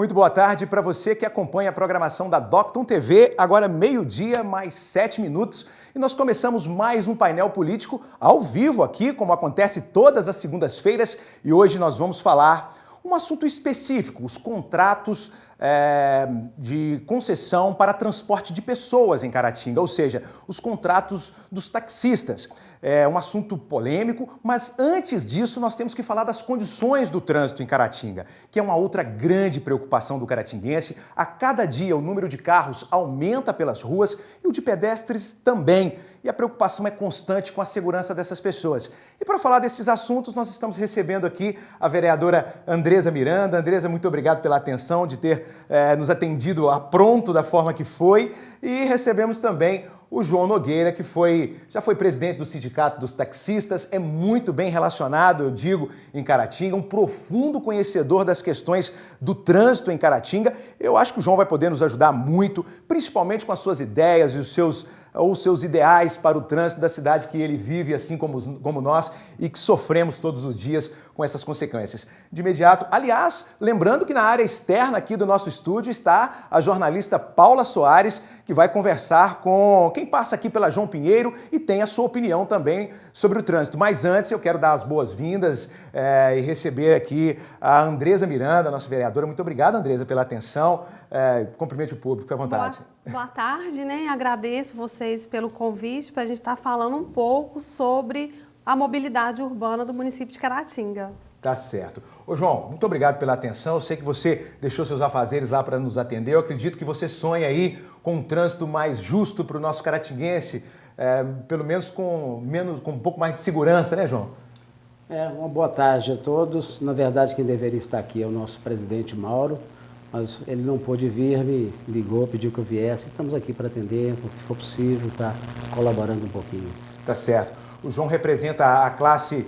Muito boa tarde para você que acompanha a programação da Docton TV, agora meio-dia, mais 7 minutos, e nós começamos mais um painel político ao vivo aqui, como acontece todas as segundas-feiras, e hoje nós vamos falar um assunto específico, os contratos de concessão para transporte de pessoas em Caratinga, ou seja, os contratos dos taxistas. É um assunto polêmico, mas antes disso nós temos que falar das condições do trânsito em Caratinga, que é uma outra grande preocupação do caratinguense. A cada dia o número de carros aumenta pelas ruas e o de pedestres também. E a preocupação é constante com a segurança dessas pessoas. E para falar desses assuntos, nós estamos recebendo aqui a vereadora Andresa Miranda. Andresa, muito obrigado pela atenção, de ter nos atendido a pronto da forma que foi. E recebemos também o João Nogueira, que já foi presidente do Sindicato dos Taxistas, é muito bem relacionado, eu digo, em Caratinga, um profundo conhecedor das questões do trânsito em Caratinga. Eu acho que o João vai poder nos ajudar muito, principalmente com as suas ideias e os seus ideais para o trânsito da cidade que ele vive, assim como nós, e que sofremos todos os dias com essas consequências. De imediato, aliás, lembrando que na área externa aqui do nosso estúdio está a jornalista Paula Soares, que vai conversar com quem passa aqui pela João Pinheiro e tem a sua opinião também sobre o trânsito. Mas antes eu quero dar as boas-vindas e receber aqui a Andresa Miranda, nossa vereadora. Muito obrigado, Andresa, pela atenção. Cumprimente o público, fique à vontade. Boa tarde, né? Agradeço vocês pelo convite para a gente estar falando um pouco sobre a mobilidade urbana do município de Caratinga. Tá certo. Ô João, muito obrigado pela atenção. Eu sei que você deixou seus afazeres lá para nos atender. Eu acredito que você sonha aí com um trânsito mais justo para o nosso caratinguense, pelo menos com um pouco mais de segurança, né, João? Uma boa tarde a todos. Na verdade, quem deveria estar aqui é o nosso presidente Mauro, mas ele não pôde vir, me ligou, pediu que eu viesse. Estamos aqui para atender, o que for possível, tá colaborando um pouquinho. Tá certo. O João representa a classe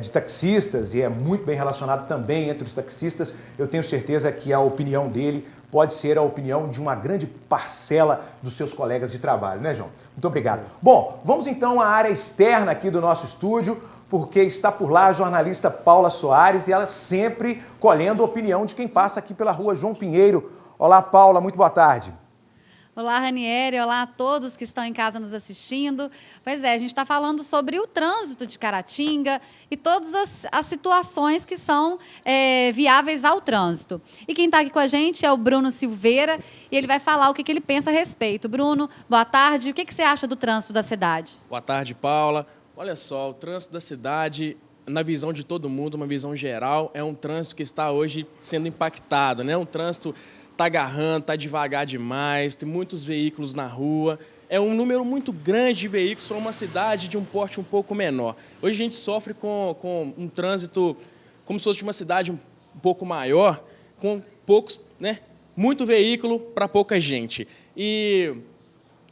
de taxistas e é muito bem relacionado também entre os taxistas. Eu tenho certeza que a opinião dele pode ser a opinião de uma grande parcela dos seus colegas de trabalho, né, João? Muito obrigado. Bom, vamos então à área externa aqui do nosso estúdio, porque está por lá a jornalista Paula Soares e ela sempre colhendo a opinião de quem passa aqui pela rua João Pinheiro. Olá, Paula, muito boa tarde. Olá, Ranieri, olá a todos que estão em casa nos assistindo. Pois é, a gente está falando sobre o trânsito de Caratinga e todas as situações que são viáveis ao trânsito. E quem está aqui com a gente é o Bruno Silveira e ele vai falar o que ele pensa a respeito. Bruno, boa tarde. O que você acha do trânsito da cidade? Boa tarde, Paula. Olha só, o trânsito da cidade, na visão de todo mundo, uma visão geral, é um trânsito que está hoje sendo impactado, né? Um trânsito está agarrando, está devagar demais, tem muitos veículos na rua. É um número muito grande de veículos para uma cidade de um porte um pouco menor. Hoje a gente sofre com um trânsito como se fosse de uma cidade um pouco maior, com poucos, né? Muito veículo para pouca gente. E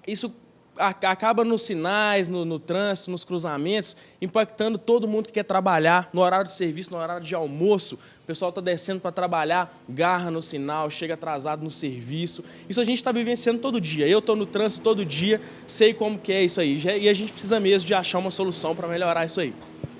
isso acaba nos sinais, no trânsito, nos cruzamentos, impactando todo mundo que quer trabalhar no horário de serviço, no horário de almoço. O pessoal está descendo para trabalhar, garra no sinal, chega atrasado no serviço. Isso a gente está vivenciando todo dia. Eu estou no trânsito todo dia, sei como que é isso aí. E a gente precisa mesmo de achar uma solução para melhorar isso aí.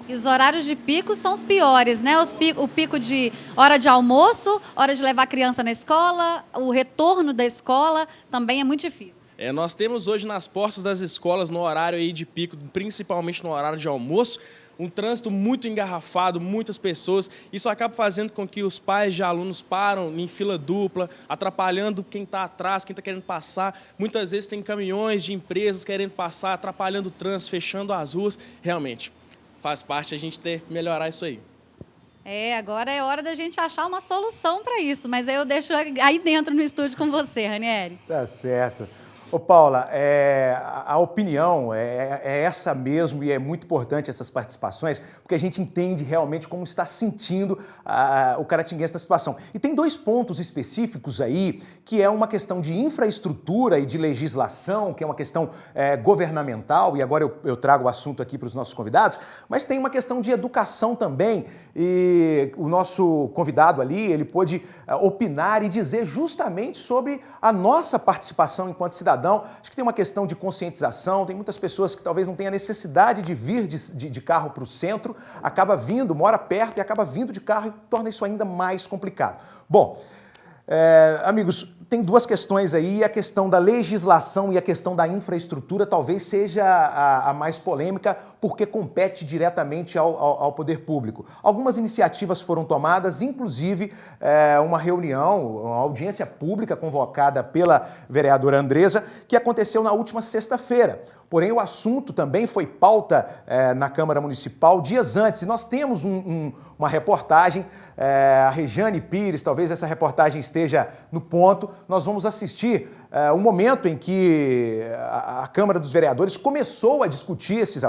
E os horários de pico são os piores, né? O pico de hora de almoço, hora de levar a criança na escola, o retorno da escola também é muito difícil. Nós temos hoje nas portas das escolas, no horário aí de pico, principalmente no horário de almoço, um trânsito muito engarrafado, muitas pessoas. Isso acaba fazendo com que os pais de alunos param em fila dupla, atrapalhando quem está atrás, quem está querendo passar. Muitas vezes tem caminhões de empresas querendo passar, atrapalhando o trânsito, fechando as ruas. Realmente, faz parte a gente ter que melhorar isso aí. Agora é hora da gente achar uma solução para isso, mas eu deixo aí dentro no estúdio com você, Ranieri. Tá certo. Ô Paula, a opinião é essa mesmo e é muito importante essas participações, porque a gente entende realmente como está sentindo o caratinguense na situação. E tem dois pontos específicos aí, que é uma questão de infraestrutura e de legislação, que é uma questão governamental, e agora eu trago o assunto aqui para os nossos convidados, mas tem uma questão de educação também, e o nosso convidado ali, ele pôde opinar e dizer justamente sobre a nossa participação enquanto cidadão. Acho que tem uma questão de conscientização, tem muitas pessoas que talvez não tenham a necessidade de vir de carro para o centro, acaba vindo, mora perto e acaba vindo de carro e torna isso ainda mais complicado. Bom, Amigos, tem duas questões aí, a questão da legislação e a questão da infraestrutura talvez seja a mais polêmica, porque compete diretamente ao poder público. Algumas iniciativas foram tomadas, inclusive uma reunião, uma audiência pública convocada pela vereadora Andresa, que aconteceu na última sexta-feira. Porém, o assunto também foi pauta na Câmara Municipal dias antes. E nós temos uma reportagem, a Rejane Pires, talvez essa reportagem esteja no ponto. Nós vamos assistir um momento em que a Câmara dos Vereadores começou a discutir esse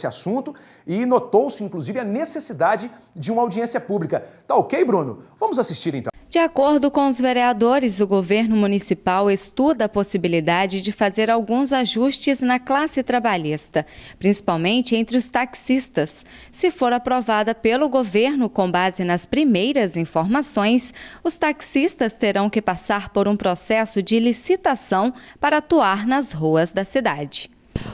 assunto e notou-se, inclusive, a necessidade de uma audiência pública. Tá ok, Bruno? Vamos assistir, então. De acordo com os vereadores, o governo municipal estuda a possibilidade de fazer alguns ajustes na classe trabalhista, principalmente entre os taxistas. Se for aprovada pelo governo com base nas primeiras informações, os taxistas terão que passar por um processo de licitação para atuar nas ruas da cidade.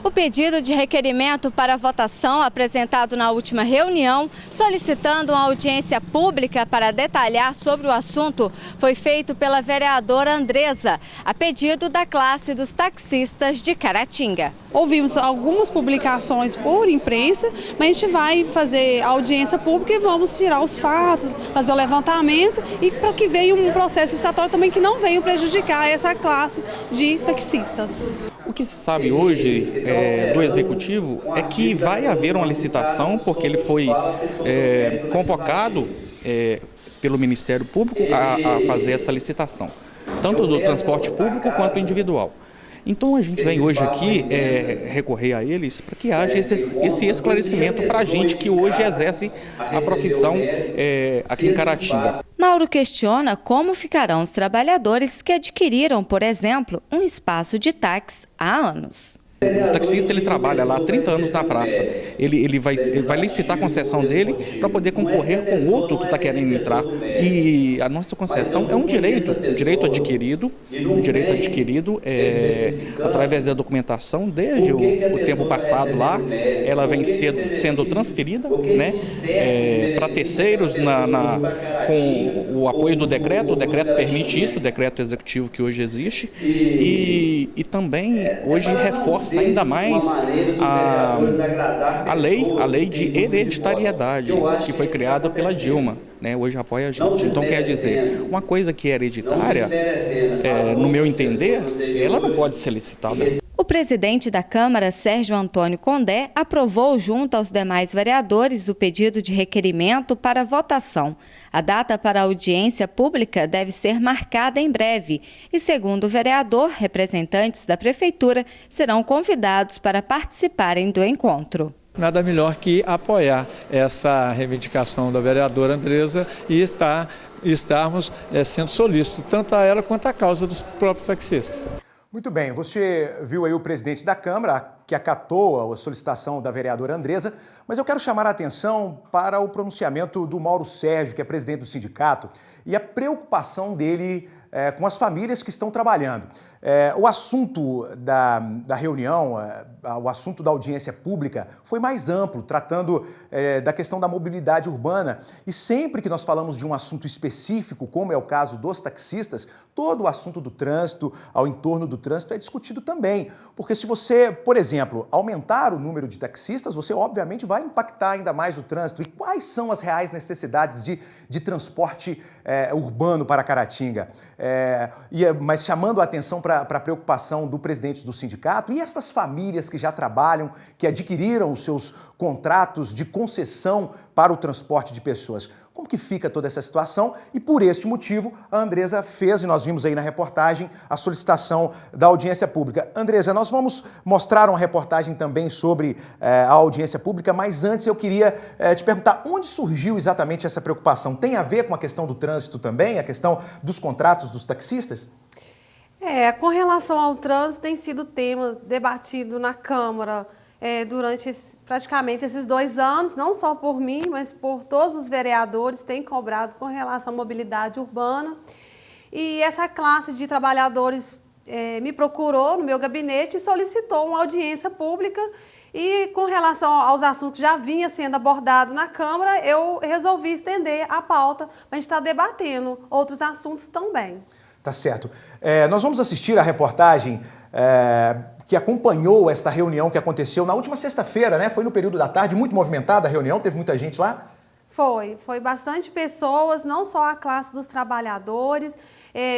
O pedido de requerimento para votação apresentado na última reunião, solicitando uma audiência pública para detalhar sobre o assunto, foi feito pela vereadora Andresa, a pedido da classe dos taxistas de Caratinga. Ouvimos algumas publicações por imprensa, mas a gente vai fazer audiência pública e vamos tirar os fatos, fazer o levantamento e para que venha um processo estatório também que não venha prejudicar essa classe de taxistas. O que se sabe hoje do Executivo é que vai haver uma licitação, porque ele foi convocado pelo Ministério Público a fazer essa licitação, tanto do transporte público quanto individual. Então a gente vem hoje aqui recorrer a eles para que haja esse esclarecimento para a gente que hoje exerce a profissão aqui em Caratinga. Mauro questiona como ficarão os trabalhadores que adquiriram, por exemplo, um espaço de táxi há anos. O taxista ele trabalha lá há 30 anos na praça, ele vai licitar a concessão dele para poder concorrer com outro que está querendo entrar. E a nossa concessão é um direito adquirido através da documentação desde o tempo passado lá. Ela vem sendo transferida, né, para terceiros com o apoio do decreto. O decreto permite isso, o decreto executivo que hoje existe, e também hoje reforça ainda mais a lei de hereditariedade que foi criada pela Dilma, né, hoje apoia a gente. Então quer dizer, uma coisa que é hereditária, no meu entender, ela não pode ser licitada. O presidente da Câmara, Sérgio Antônio Condé, aprovou junto aos demais vereadores o pedido de requerimento para votação. A data para a audiência pública deve ser marcada em breve e, segundo o vereador, representantes da Prefeitura serão convidados para participarem do encontro. Nada melhor que apoiar essa reivindicação da vereadora Andresa e estarmos sendo solícitos tanto a ela quanto à causa dos próprios taxistas. Muito bem, você viu aí o presidente da Câmara, que acatou a solicitação da vereadora Andresa, mas eu quero chamar a atenção para o pronunciamento do Mauro Sérgio, que é presidente do sindicato, e a preocupação dele com as famílias que estão trabalhando. O assunto da reunião, o assunto da audiência pública foi mais amplo, tratando da questão da mobilidade urbana. E sempre que nós falamos de um assunto específico, como é o caso dos taxistas, todo o assunto do trânsito, ao entorno do trânsito, é discutido também. Porque se você, por exemplo, aumentar o número de taxistas, você obviamente vai impactar ainda mais o trânsito. E quais são as reais necessidades de transporte urbano para Caratinga? Mas chamando a atenção para a preocupação do presidente do sindicato e estas famílias que já trabalham, que adquiriram os seus contratos de concessão para o transporte de pessoas. Como que fica toda essa situação? E por este motivo, a Andresa fez, e nós vimos aí na reportagem, a solicitação da audiência pública. Andresa, nós vamos mostrar uma reportagem também sobre a audiência pública, mas antes eu queria te perguntar onde surgiu exatamente essa preocupação? Tem a ver com a questão do trânsito também, a questão dos contratos dos taxistas? Com relação ao trânsito, tem sido tema debatido na Câmara durante praticamente esses 2 anos, não só por mim, mas por todos os vereadores, têm cobrado com relação à mobilidade urbana. E essa classe de trabalhadores me procurou no meu gabinete e solicitou uma audiência pública E com relação aos assuntos que já vinha sendo abordados na Câmara, eu resolvi estender a pauta para a gente estar debatendo outros assuntos também. Tá certo. Nós vamos assistir a reportagem que acompanhou esta reunião que aconteceu na última sexta-feira, né? Foi no período da tarde, muito movimentada a reunião, teve muita gente lá? Foi bastante pessoas, não só a classe dos trabalhadores,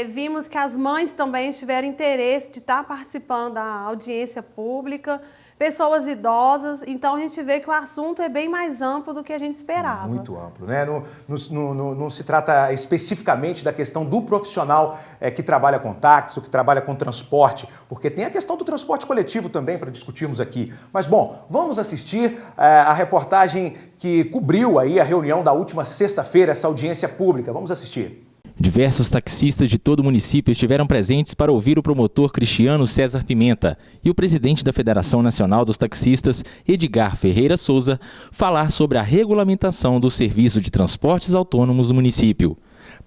vimos que as mães também tiveram interesse de estar participando da audiência pública, pessoas idosas, então a gente vê que o assunto é bem mais amplo do que a gente esperava. Muito amplo, né? Não se trata especificamente da questão do profissional que trabalha com táxi ou que trabalha com transporte, porque tem a questão do transporte coletivo também para discutirmos aqui. Mas, bom, vamos assistir a reportagem que cobriu aí a reunião da última sexta-feira, essa audiência pública. Vamos assistir. Diversos taxistas de todo o município estiveram presentes para ouvir o promotor Cristiano César Pimenta e o presidente da Federação Nacional dos Taxistas, Edgar Ferreira Souza, falar sobre a regulamentação do serviço de transportes autônomos do município.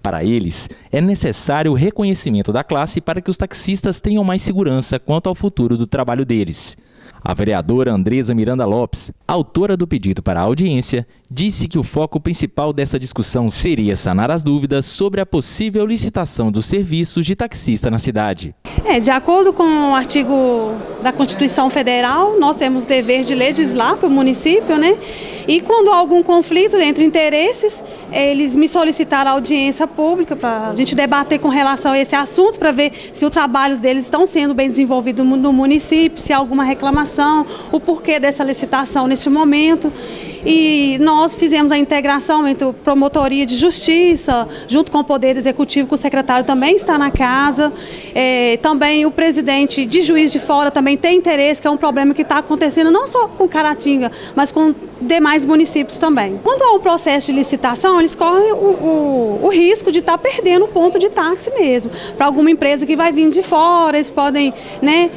Para eles, é necessário o reconhecimento da classe para que os taxistas tenham mais segurança quanto ao futuro do trabalho deles. A vereadora Andresa Miranda Lopes, autora do pedido para a audiência, disse que o foco principal dessa discussão seria sanar as dúvidas sobre a possível licitação dos serviços de taxista na cidade. De acordo com o artigo da Constituição Federal, nós temos o dever de legislar para o município, né? E quando há algum conflito entre interesses, eles me solicitaram a audiência pública para a gente debater com relação a esse assunto, para ver se o trabalho deles estão sendo bem desenvolvido no município, se há alguma reclamação, o porquê dessa licitação neste momento. E nós fizemos a integração entre a Promotoria de Justiça, junto com o Poder Executivo, que o secretário também está na casa. Também o presidente de Juiz de Fora também tem interesse, que é um problema que está acontecendo não só com Caratinga, mas com demais municípios também. Quando há um processo de licitação, eles correm o risco de estar perdendo o ponto de táxi mesmo. Para alguma empresa que vai vir de fora, eles podem, né,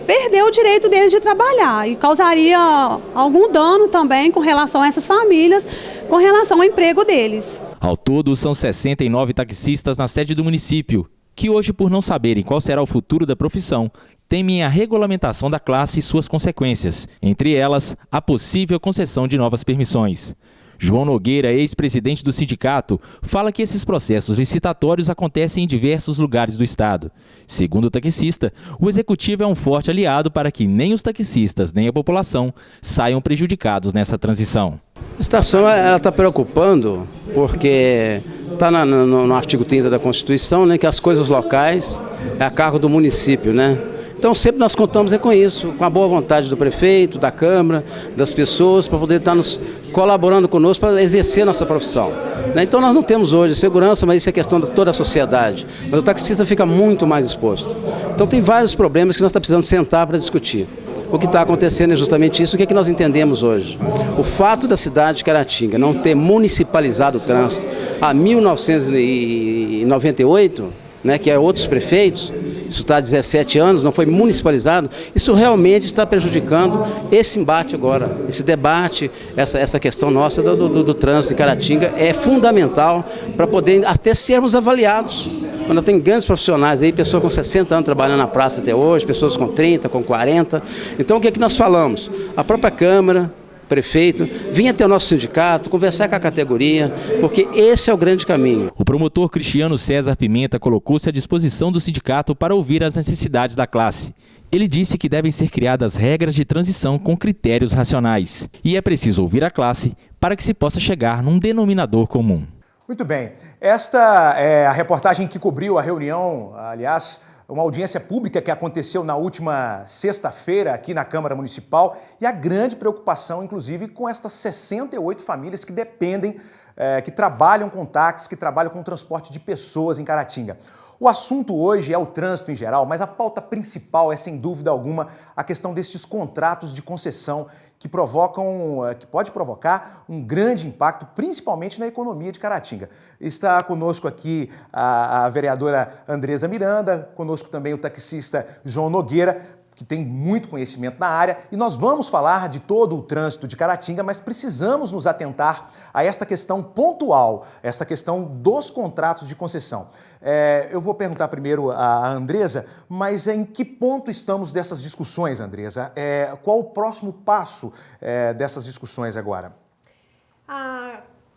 perder o direito deles de trabalhar e causaria algum dano também com relação a essas famílias, com relação ao emprego deles. Ao todo, são 69 taxistas na sede do município, que hoje, por não saberem qual será o futuro da profissão, temem a regulamentação da classe e suas consequências, entre elas, a possível concessão de novas permissões. João Nogueira, ex-presidente do sindicato, fala que esses processos licitatórios acontecem em diversos lugares do estado. Segundo o taxista, o executivo é um forte aliado para que nem os taxistas nem a população saiam prejudicados nessa transição. A licitação está preocupando porque está no artigo 30 da Constituição, né, que as coisas locais é a cargo do município, né? Então sempre nós contamos com isso, com a boa vontade do prefeito, da Câmara, das pessoas, para poder estar nos colaborando conosco para exercer nossa profissão. Então nós não temos hoje segurança, mas isso é questão de toda a sociedade. Mas o taxista fica muito mais exposto. Então tem vários problemas que nós estamos precisando sentar para discutir. O que está acontecendo é justamente isso, o que é que nós entendemos hoje. O fato da cidade de Caratinga não ter municipalizado o trânsito há 1998, né, que é outros prefeitos, isso está há 17 anos, não foi municipalizado, isso realmente está prejudicando esse embate agora, esse debate, essa questão nossa do trânsito em Caratinga é fundamental para poder até sermos avaliados. Quando tem grandes profissionais aí, pessoas com 60 anos trabalhando na praça até hoje, pessoas com 30, com 40. Então o que é que nós falamos? A própria Câmara, prefeito, vinha até o nosso sindicato, conversar com a categoria, porque esse é o grande caminho. O promotor Cristiano César Pimenta colocou-se à disposição do sindicato para ouvir as necessidades da classe. Ele disse que devem ser criadas regras de transição com critérios racionais. E é preciso ouvir a classe para que se possa chegar num denominador comum. Muito bem. Esta é a reportagem que cobriu a reunião, aliás, uma audiência pública que aconteceu na última sexta-feira aqui na Câmara Municipal e a grande preocupação, inclusive, com estas 68 famílias que dependem, que trabalham com táxi, que trabalham com transporte de pessoas em Caratinga. O assunto hoje é o trânsito em geral, mas a pauta principal é, sem dúvida alguma, a questão destes contratos de concessão que pode provocar um grande impacto, principalmente na economia de Caratinga. Está conosco aqui a vereadora Andresa Miranda, conosco também o taxista João Nogueira, que tem muito conhecimento na área, e nós vamos falar de todo o trânsito de Caratinga, mas precisamos nos atentar a esta questão pontual, essa questão dos contratos de concessão. Eu vou perguntar primeiro à Andresa, mas em que ponto estamos dessas discussões, Andresa? Qual o próximo passo dessas discussões agora?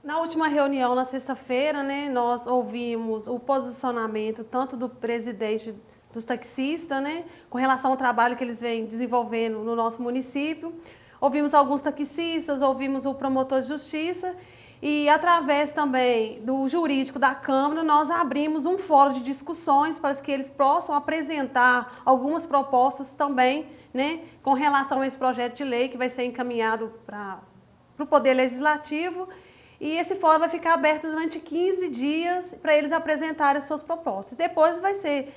Na última reunião, na sexta-feira, né, nós ouvimos o posicionamento tanto do presidente dos taxistas, né, com relação ao trabalho que eles vêm desenvolvendo no nosso município. Ouvimos alguns taxistas, ouvimos o promotor de justiça e, através também do jurídico da Câmara, nós abrimos um fórum de discussões para que eles possam apresentar algumas propostas também, né, com relação a esse projeto de lei que vai ser encaminhado para o Poder Legislativo. E esse fórum vai ficar aberto durante 15 dias para eles apresentarem as suas propostas. Depois vai ser,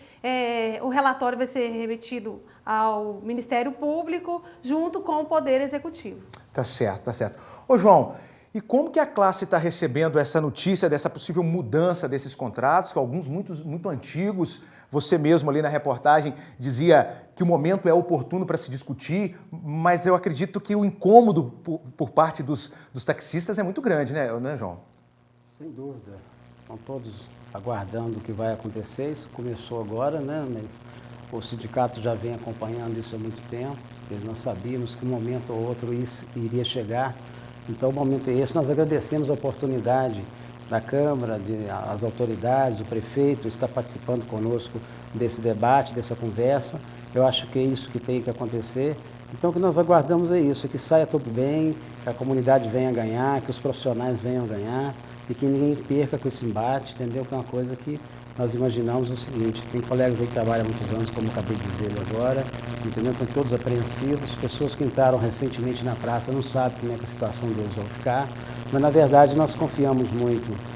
o relatório vai ser remetido ao Ministério Público junto com o Poder Executivo. Tá certo, tá certo. Ô, João, e como que a classe está recebendo essa notícia dessa possível mudança desses contratos, que alguns muito antigos, você mesmo ali na reportagem dizia que o momento é oportuno para se discutir, mas eu acredito que o incômodo por parte dos taxistas é muito grande, né, João? Sem dúvida. Estão todos aguardando o que vai acontecer. Isso começou agora, né, mas o sindicato já vem acompanhando isso há muito tempo. Nós sabíamos que um momento ou outro isso iria chegar. Então, o momento é esse. Nós agradecemos a oportunidade da Câmara, as autoridades, o prefeito está participando conosco desse debate, dessa conversa. Eu acho que é isso que tem que acontecer. Então, o que nós aguardamos é isso, que saia tudo bem, que a comunidade venha ganhar, que os profissionais venham ganhar e que ninguém perca com esse embate, entendeu? Que é uma coisa que nós imaginamos o seguinte: tem colegas aí que trabalham há muitos anos, como eu acabei de dizer agora, entendeu? Estão todos apreensivos, pessoas que entraram recentemente na praça não sabem como é que a situação deles vai ficar, mas na verdade nós confiamos muito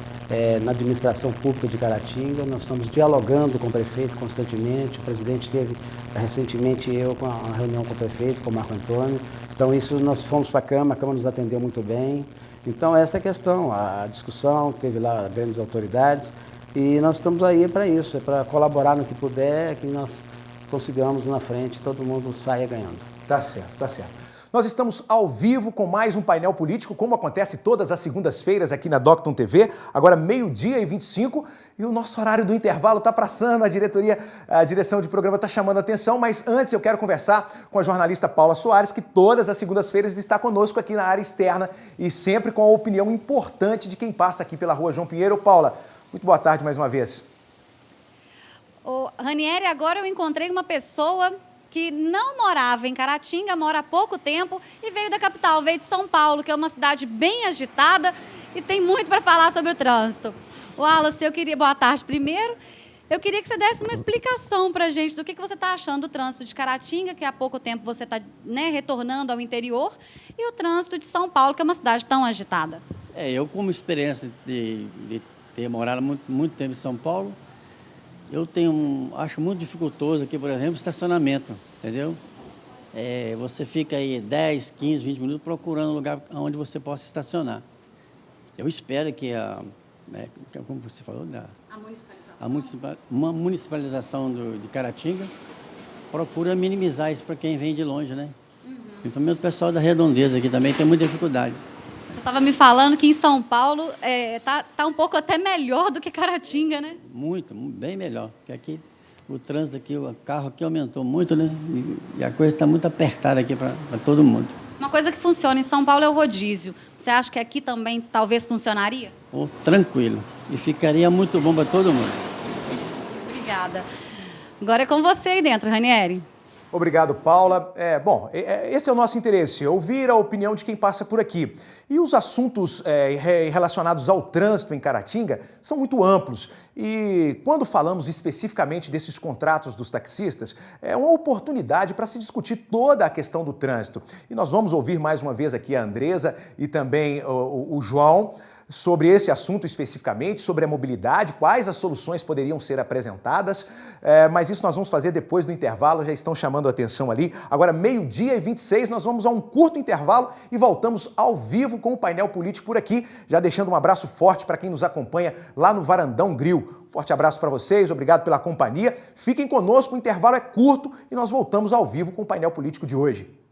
na administração pública de Caratinga, nós estamos dialogando com o prefeito constantemente, o presidente teve recentemente com uma reunião com o prefeito, com o Marco Antônio, então isso nós fomos para a Câmara nos atendeu muito bem, então essa é a questão, a discussão, teve lá grandes autoridades, e nós estamos aí para isso, é para colaborar no que puder, que nós consigamos na frente, todo mundo saia ganhando. Tá certo, tá certo. Nós estamos ao vivo com mais um painel político, como acontece todas as segundas-feiras aqui na Docton TV, agora 12h25, e o nosso horário do intervalo está passando, a direção de programa está chamando a atenção, mas antes eu quero conversar com a jornalista Paula Soares, que todas as segundas-feiras está conosco aqui na área externa e sempre com a opinião importante de quem passa aqui pela Rua João Pinheiro. Paula, muito boa tarde mais uma vez. Ô, Ranieri, agora eu encontrei uma pessoa que não morava em Caratinga, mora há pouco tempo e veio da capital, veio de São Paulo, que é uma cidade bem agitada e tem muito para falar sobre o trânsito. Wallace, boa tarde primeiro. Eu queria que você desse uma explicação para a gente do que você está achando do trânsito de Caratinga, que há pouco tempo você está, né, retornando ao interior, e o trânsito de São Paulo, que é uma cidade tão agitada. Eu, como experiência de ter morado muito tempo em São Paulo, eu acho muito dificultoso aqui, por exemplo, estacionamento, entendeu? Você fica aí 10, 15, 20 minutos procurando um lugar onde você possa estacionar. Eu espero que como você falou, uma municipalização de Caratinga procura minimizar isso para quem vem de longe, né? Principalmente o pessoal da Redondeza aqui também tem muita dificuldade. Você estava me falando que em São Paulo tá um pouco até melhor do que Caratinga, né? Muito, bem melhor. Porque aqui o trânsito aqui, o carro aqui aumentou muito, né? E a coisa está muito apertada aqui para todo mundo. Uma coisa que funciona em São Paulo é o rodízio. Você acha que aqui também talvez funcionaria? Tranquilo. E ficaria muito bom para todo mundo. Obrigada. Agora é com você aí dentro, Ranieri. Obrigado, Paula. Esse é o nosso interesse, ouvir a opinião de quem passa por aqui. E os assuntos relacionados ao trânsito em Caratinga são muito amplos. E quando falamos especificamente desses contratos dos taxistas, é uma oportunidade para se discutir toda a questão do trânsito. E nós vamos ouvir mais uma vez aqui a Andresa e também o João, sobre esse assunto especificamente, sobre a mobilidade, quais as soluções poderiam ser apresentadas, mas isso nós vamos fazer depois do intervalo, já estão chamando a atenção ali. Agora, 12h26, nós vamos a um curto intervalo e voltamos ao vivo com o painel político por aqui, já deixando um abraço forte para quem nos acompanha lá no Varandão Grill. Forte abraço para vocês, obrigado pela companhia. Fiquem conosco, o intervalo é curto e nós voltamos ao vivo com o painel político de hoje.